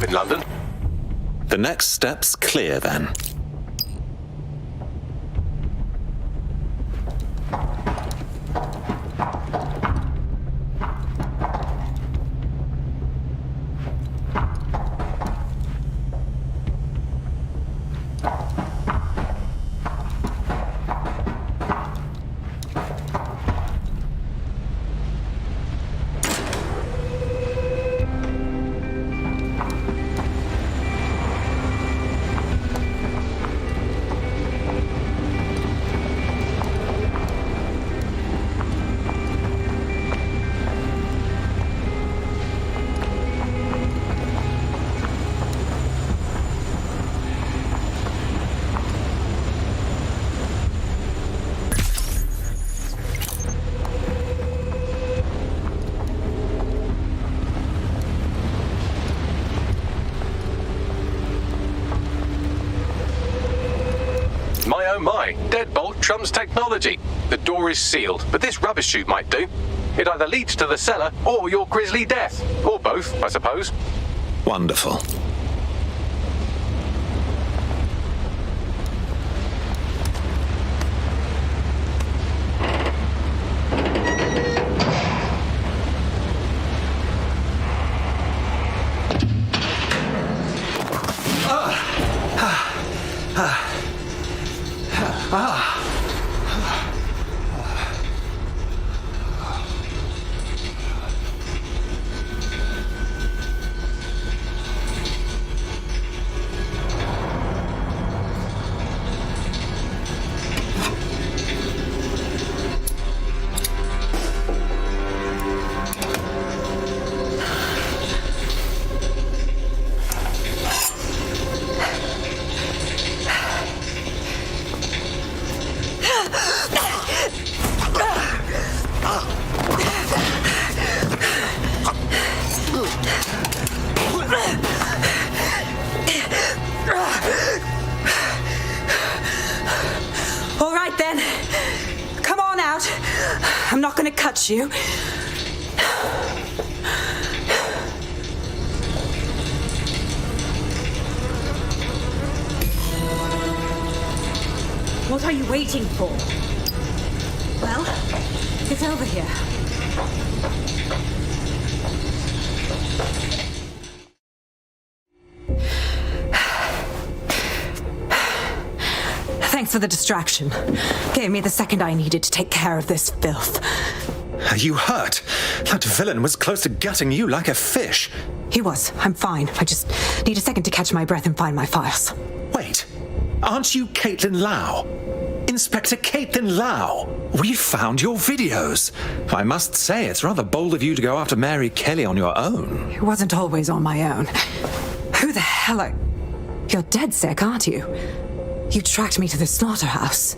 in London. The next step's clear, then. Oh my, deadbolt trumps technology. The door is sealed, but this rubbish chute might do. It either leads to the cellar or your grisly death. Or both, I suppose. Wonderful. All right then, come on out. I'm not going to cut you. What are you waiting for? Well, it's over here. Thanks for the distraction. Gave me the second I needed to take care of this filth. Are you hurt? That villain was close to gutting you like a fish. He was. I'm fine. I just need a second to catch my breath and find my files. Wait, aren't you Caitlin Lau? Inspector Caitlin Lau? We found your videos. I must say, it's rather bold of you to go after Mary Kelly on your own. It wasn't always on my own. Who the hell are... You're dead sick, aren't you? You tracked me to the slaughterhouse.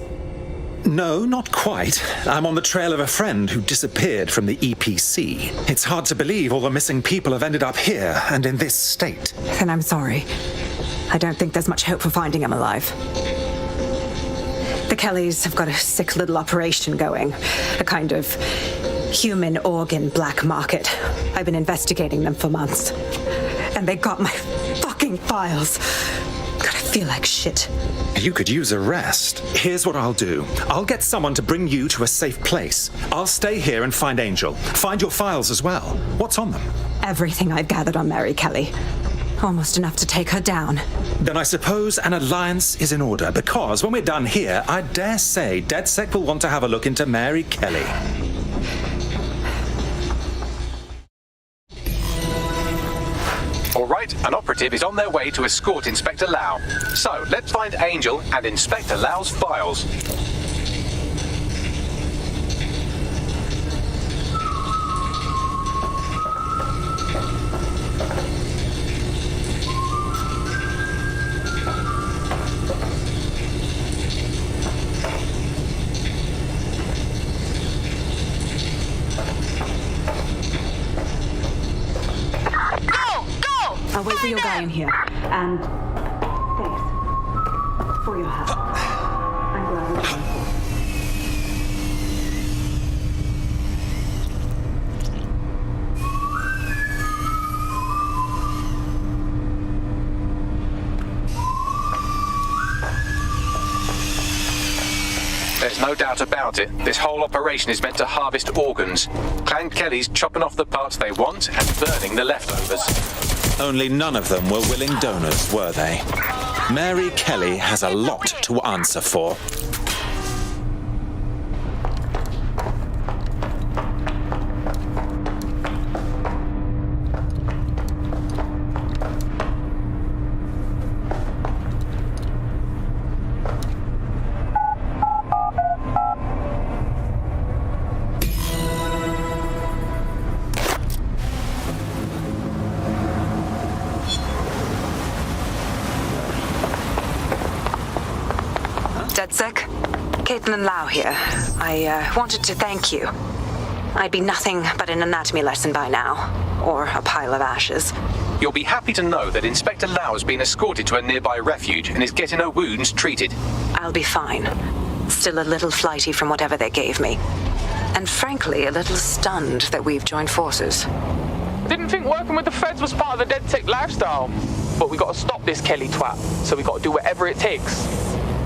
No, not quite. I'm on the trail of a friend who disappeared from the EPC. It's hard to believe all the missing people have ended up here and in this state. Then I'm sorry. I don't think there's much hope for finding him alive. The Kellys have got a sick little operation going. A kind of human organ black market. I've been investigating them for months. And they got my fucking files. God, I feel like shit. You could use a rest. Here's what I'll do. I'll get someone to bring you to a safe place. I'll stay here and find Angel. Find your files as well. What's on them? Everything I've gathered on Mary Kelly. Almost enough to take her down. Then I suppose an alliance is in order, because when we're done here, I dare say DedSec will want to have a look into Mary Kelly. All right, an operative is on their way to escort Inspector Lau. So, let's find Angel and Inspector Lau's files. I'll wait for your guy in here. And thanks for your help. I'm glad we're done. There's no doubt about it. This whole operation is meant to harvest organs. Clan Kelly's chopping off the parts they want and burning the leftovers. Only none of them were willing donors, were they? Mary Kelly has a lot to answer for. DedSec? Caitlin Lau here. I wanted to thank you. I'd be nothing but an anatomy lesson by now. Or a pile of ashes. You'll be happy to know that Inspector Lau has been escorted to a nearby refuge and is getting her wounds treated. I'll be fine. Still a little flighty from whatever they gave me. And frankly, a little stunned that we've joined forces. Didn't think working with the feds was part of the DedSec lifestyle. But we gotta stop this Kelly twat, so we gotta do whatever it takes.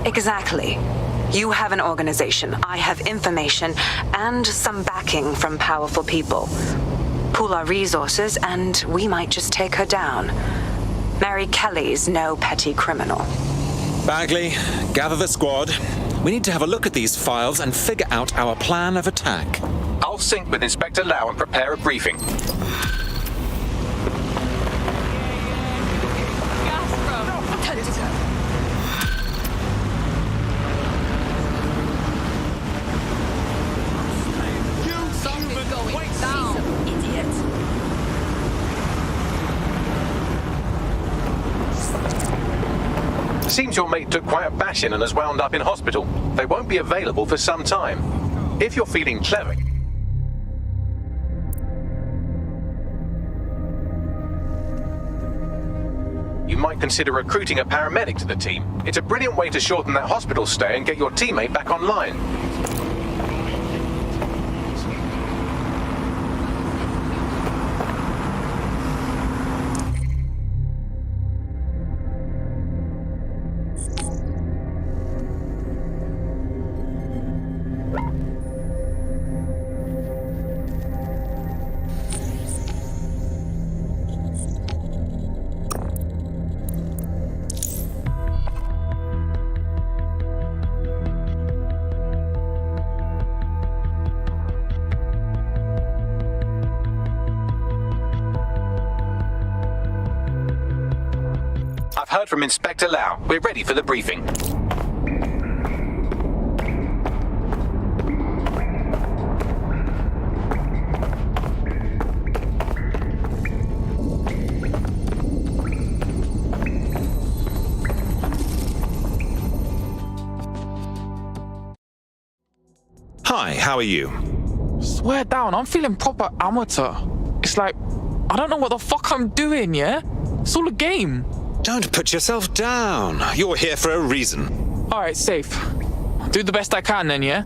Exactly. You have an organization, I have information, and some backing from powerful people. Pool our resources, and we might just take her down. Mary Kelly's no petty criminal. Bagley, gather the squad. We need to have a look at these files and figure out our plan of attack. I'll sync with Inspector Lau and prepare a briefing. Seems your mate took quite a bashing and has wound up in hospital. They won't be available for some time. If you're feeling clever, you might consider recruiting a paramedic to the team. It's a brilliant way to shorten that hospital stay and get your teammate back online. I've heard from Inspector Lau. We're ready for the briefing. Hi, how are you? Swear down, I'm feeling proper amateur. It's like, I don't know what the fuck I'm doing, yeah? It's all a game. Don't put yourself down. You're here for a reason. Alright, safe. I'll do the best I can then, yeah?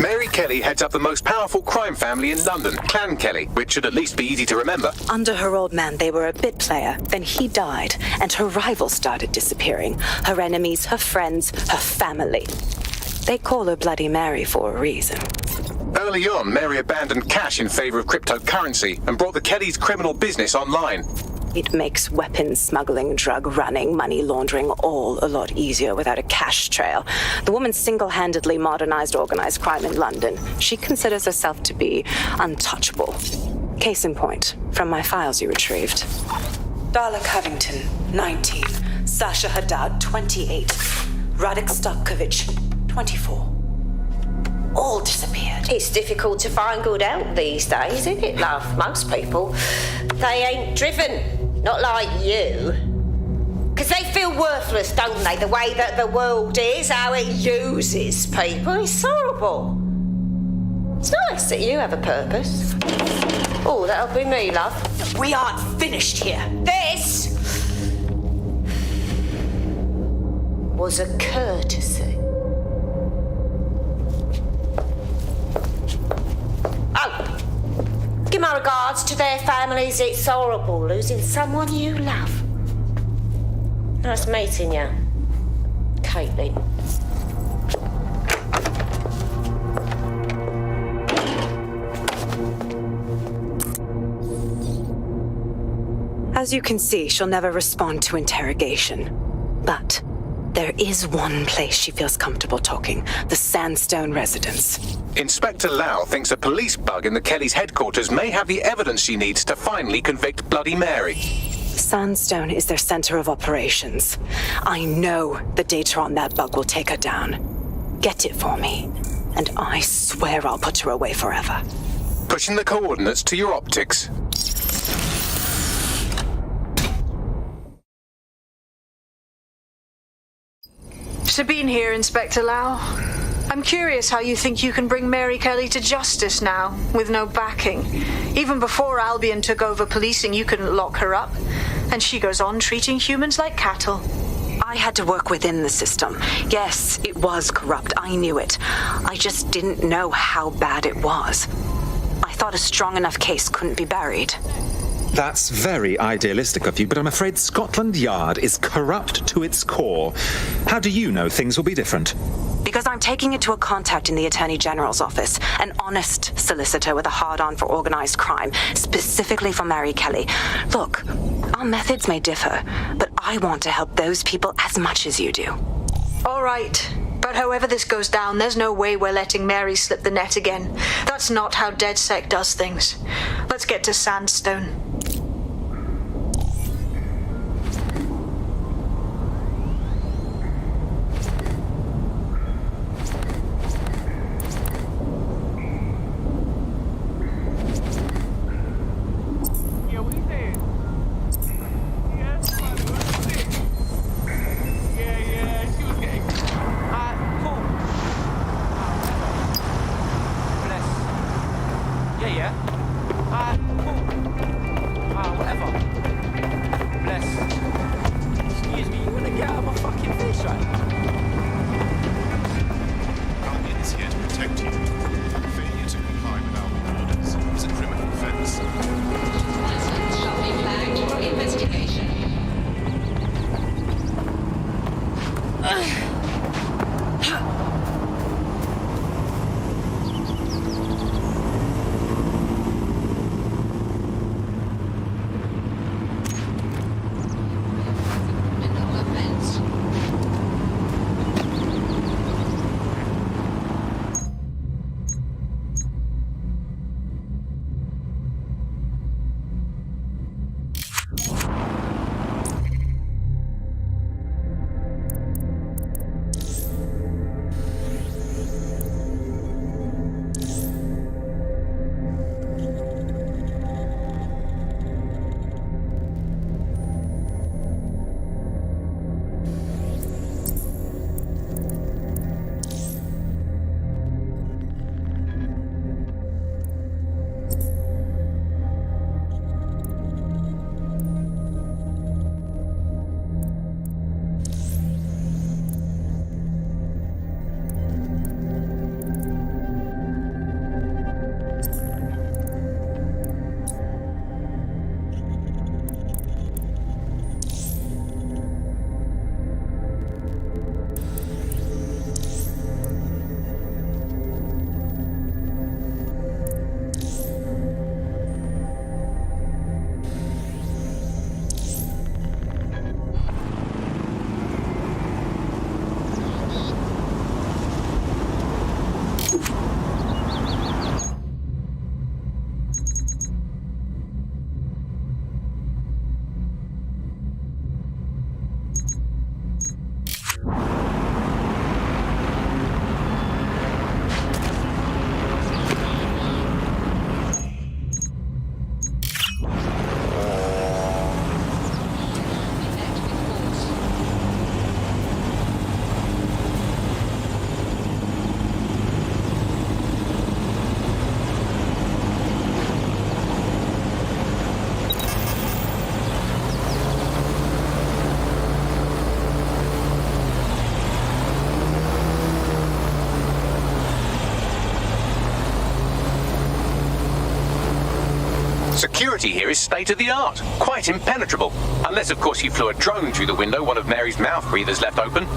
Mary Kelly heads up the most powerful crime family in London, Clan Kelly, which should at least be easy to remember. Under her old man, they were a bit player. Then he died, and her rivals started disappearing. Her enemies, her friends, her family. They call her Bloody Mary for a reason. Early on, Mary abandoned cash in favor of cryptocurrency and brought the Kellys' criminal business online. It makes weapons smuggling, drug running, money laundering all a lot easier without a cash trail. The woman single-handedly modernized organized crime in London. She considers herself to be untouchable. Case in point, from my files you retrieved. Darla Covington, 19. Sasha Haddad, 28. Radek Stokovich, 24. All disappeared. It's difficult to find good help these days, isn't it, love? Most people, they ain't driven. Not like you. Because they feel worthless, don't they? The way that the world is, how it uses people. It's horrible. It's nice that you have a purpose. Oh, that'll be me, love. We aren't finished here. This was a courtesy. Oh, give my regards to their families. It's horrible losing someone you love. Nice meeting you, Caitlin. As you can see, she'll never respond to interrogation. But there is one place she feels comfortable talking, the Sandstone residence. Inspector Lau thinks a police bug in the Kellys' headquarters may have the evidence she needs to finally convict Bloody Mary. Sandstone is their center of operations. I know the data on that bug will take her down. Get it for me, and I swear I'll put her away forever. Pushing the coordinates to your optics. Sabine here, Inspector Lau. I'm curious how you think you can bring Mary Kelly to justice now, with no backing. Even before Albion took over policing, you couldn't lock her up. And she goes on treating humans like cattle. I had to work within the system. Yes, it was corrupt. I knew it. I just didn't know how bad it was. I thought a strong enough case couldn't be buried. That's very idealistic of you, but I'm afraid Scotland Yard is corrupt to its core. How do you know things will be different? Because I'm taking it to a contact in the Attorney General's office, an honest solicitor with a hard-on for organized crime, specifically for Mary Kelly. Look, our methods may differ, but I want to help those people as much as you do. All right. But however this goes down, there's no way we're letting Mary slip the net again. That's not how DedSec does things. Let's get to Sandstone. Security here is state-of-the-art, quite impenetrable. Unless, of course, you flew a drone through the window one of Mary's mouth breathers left open.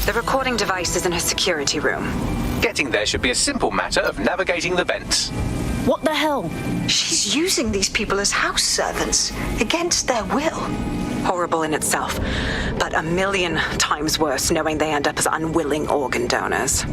The recording device is in her security room. Getting there should be a simple matter of navigating the vents. What the hell? She's using these people as house servants, against their will. Horrible in itself, but a million times worse knowing they end up as unwilling organ donors.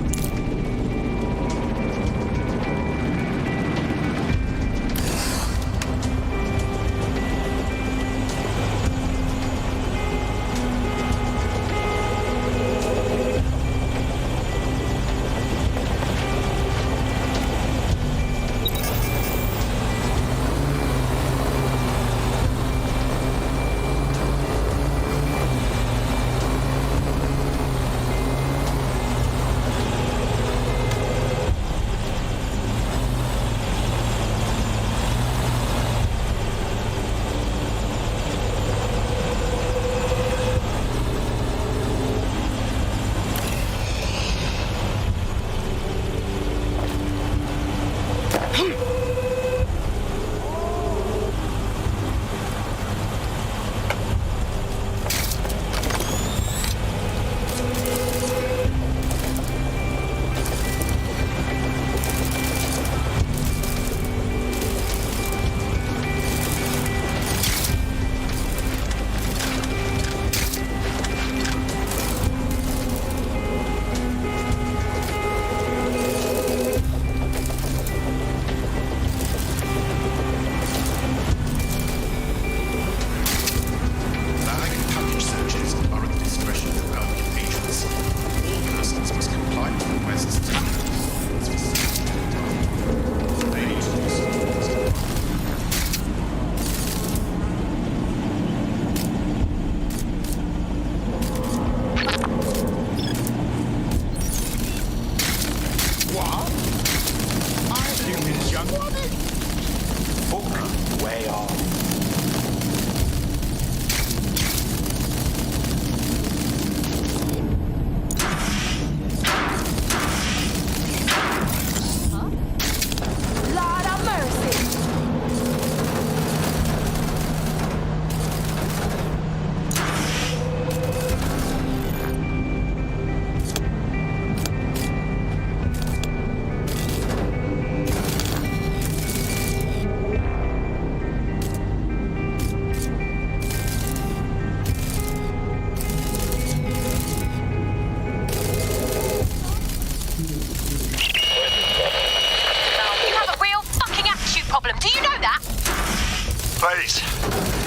Please,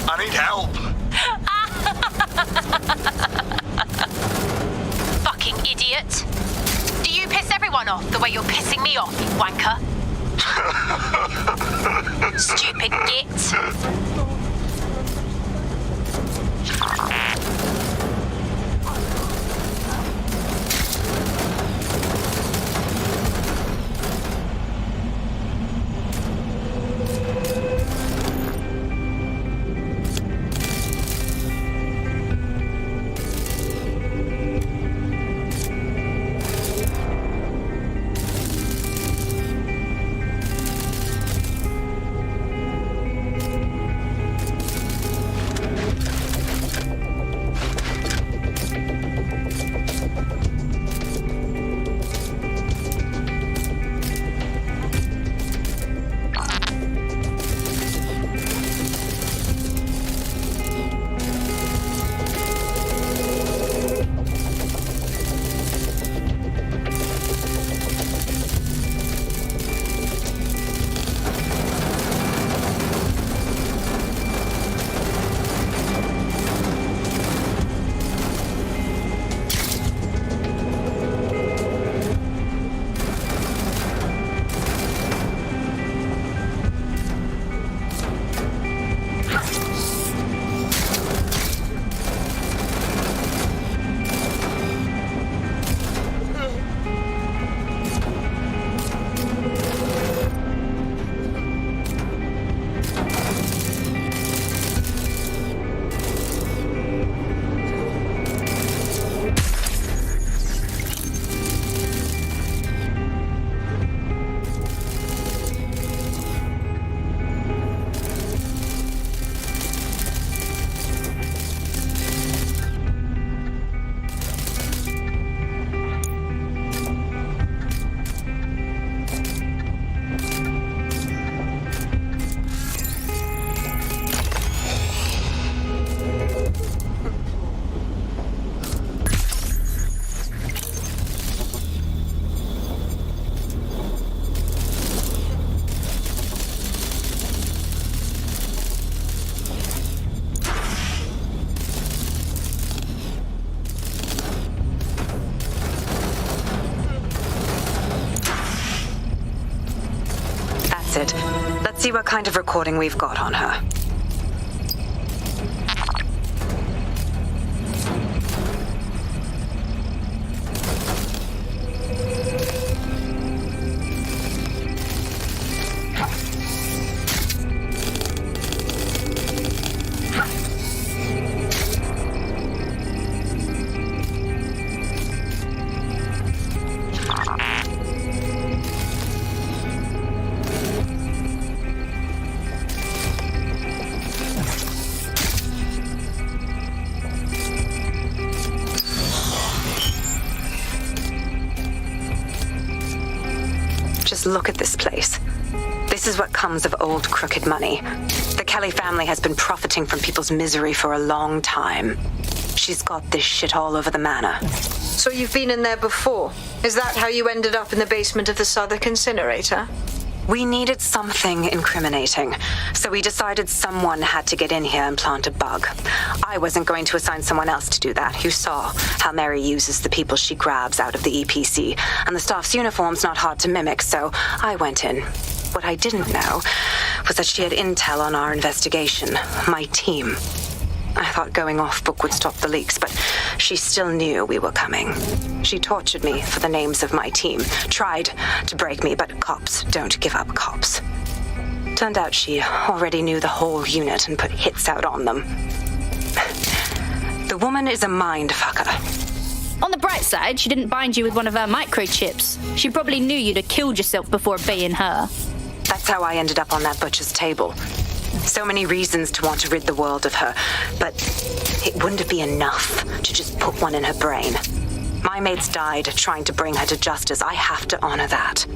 I need help. Fucking idiot. Do you piss everyone off the way you're pissing me off, you wanker? Stupid git. It. Let's see what kind of recording we've got on her. Just look at this place. This is what comes of old crooked money. The Kelly family has been profiting from people's misery for a long time. She's got this shit all over the manor. So you've been in there before? Is that how you ended up in the basement of the Southwark incinerator? We needed something incriminating, so we decided someone had to get in here and plant a bug. I wasn't going to assign someone else to do that. You saw how Mary uses the people she grabs out of the EPC, and the staff's uniform's not hard to mimic, so I went in. What I didn't know was that she had intel on our investigation, my team. I thought going off book would stop the leaks, but she still knew we were coming. She tortured me for the names of my team, tried to break me, but cops don't give up cops. Turned out she already knew the whole unit and put hits out on them. The woman is a mindfucker. On the bright side, she didn't bind you with one of her microchips. She probably knew you'd have killed yourself before obeying her. That's how I ended up on that butcher's table. So many reasons to want to rid the world of her, but it wouldn't be enough to just put one in her brain. My mates died trying to bring her to justice. I have to honor that.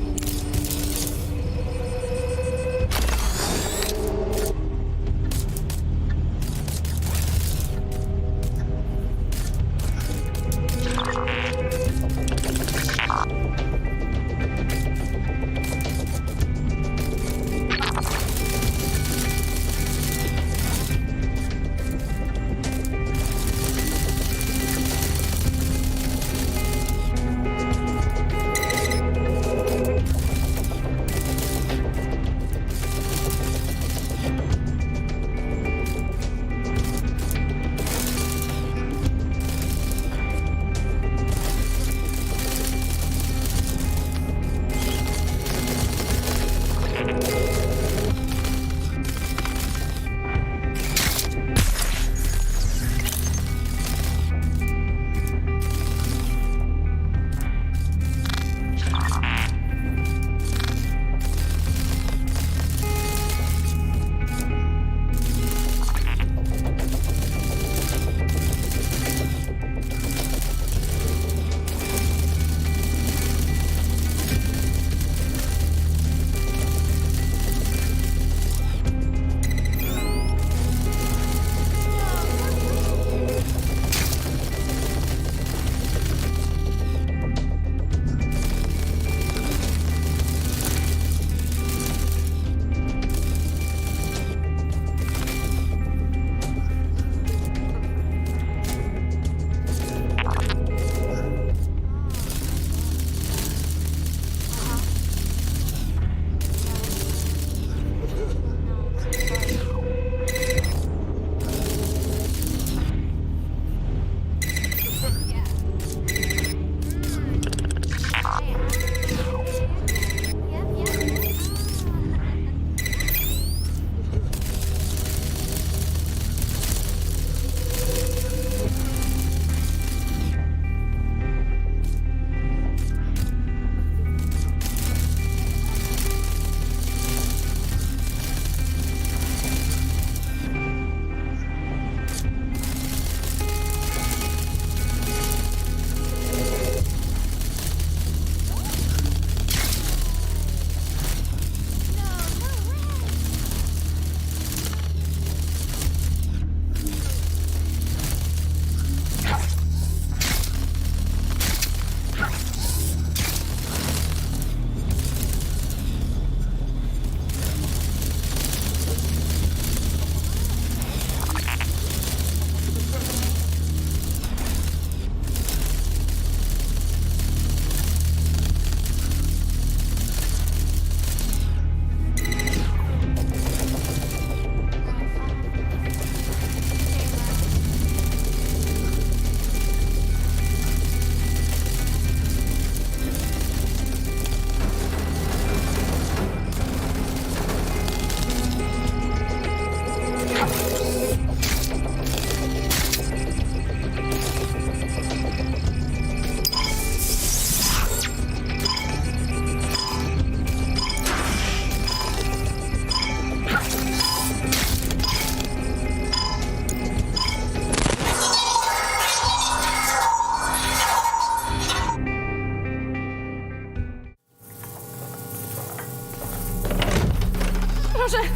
proszę!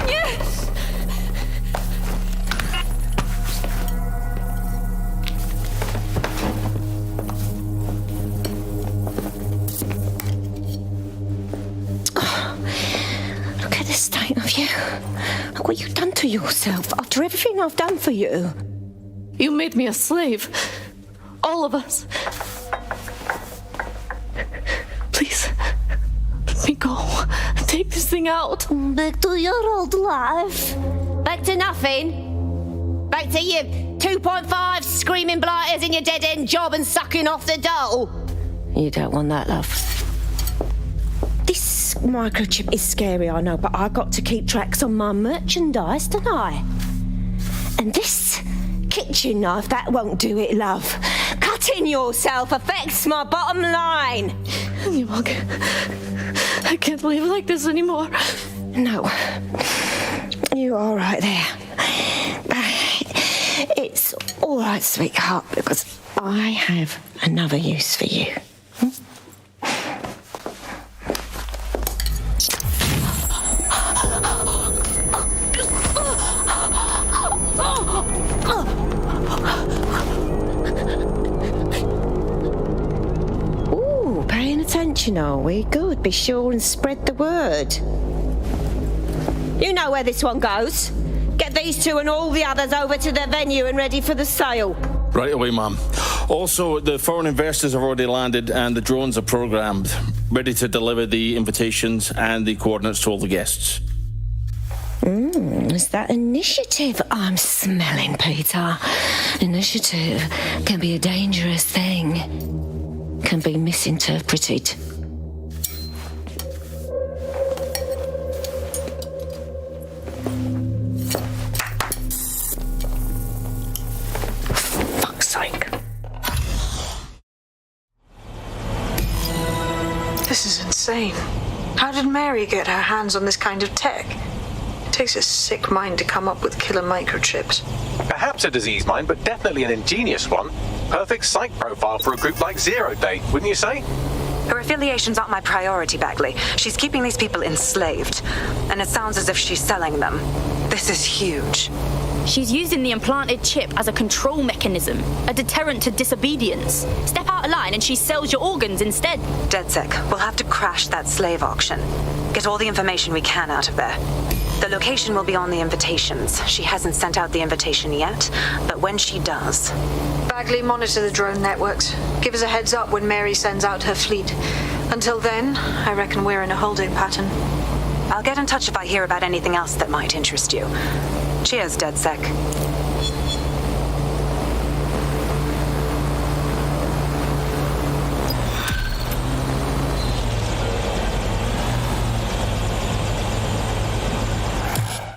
Nie! Look at the state of you. Look what you've done to yourself after everything I've done for you. You made me a slave. All of us. Please, let me go. Take this thing out. Back to your old life. Back to nothing. Back to you 2.5 screaming blighters in your dead-end job and sucking off the dole. You don't want that, love. This microchip is scary, I know, but I got to keep tracks on my merchandise, don't I? And this kitchen knife, that won't do it, love. Cutting yourself affects my bottom line. I can't live like this anymore. No. You're all right there. It's all right, sweetheart, because I have another use for you. Ooh, paying attention, are we? Good. Be sure and spread the word. You know where this one goes. Get these two and all the others over to their venue and ready for the sale. Right away, Mum. Also, the foreign investors have already landed and the drones are programmed, ready to deliver the invitations and the coordinates to all the guests. It's that initiative I'm smelling, Peter. Initiative can be a dangerous thing. Can be misinterpreted. Fuck's sake. This is insane. How did Mary get her hands on this kind of tech? It takes a sick mind to come up with killer microchips. Perhaps a disease mind, but definitely an ingenious one. Perfect psych profile for a group like Zero Day, wouldn't you say? Her affiliations aren't my priority, Bagley. She's keeping these people enslaved. And it sounds as if she's selling them. This is huge. She's using the implanted chip as a control mechanism, a deterrent to disobedience. Step out of line and she sells your organs instead. DedSec, we'll have to crash that slave auction. Get all the information we can out of there. The location will be on the invitations. She hasn't sent out the invitation yet, but when she does... Bagley, monitor the drone networks. Give us a heads up when Mary sends out her fleet. Until then, I reckon we're in a holding pattern. I'll get in touch if I hear about anything else that might interest you. Cheers, DedSec.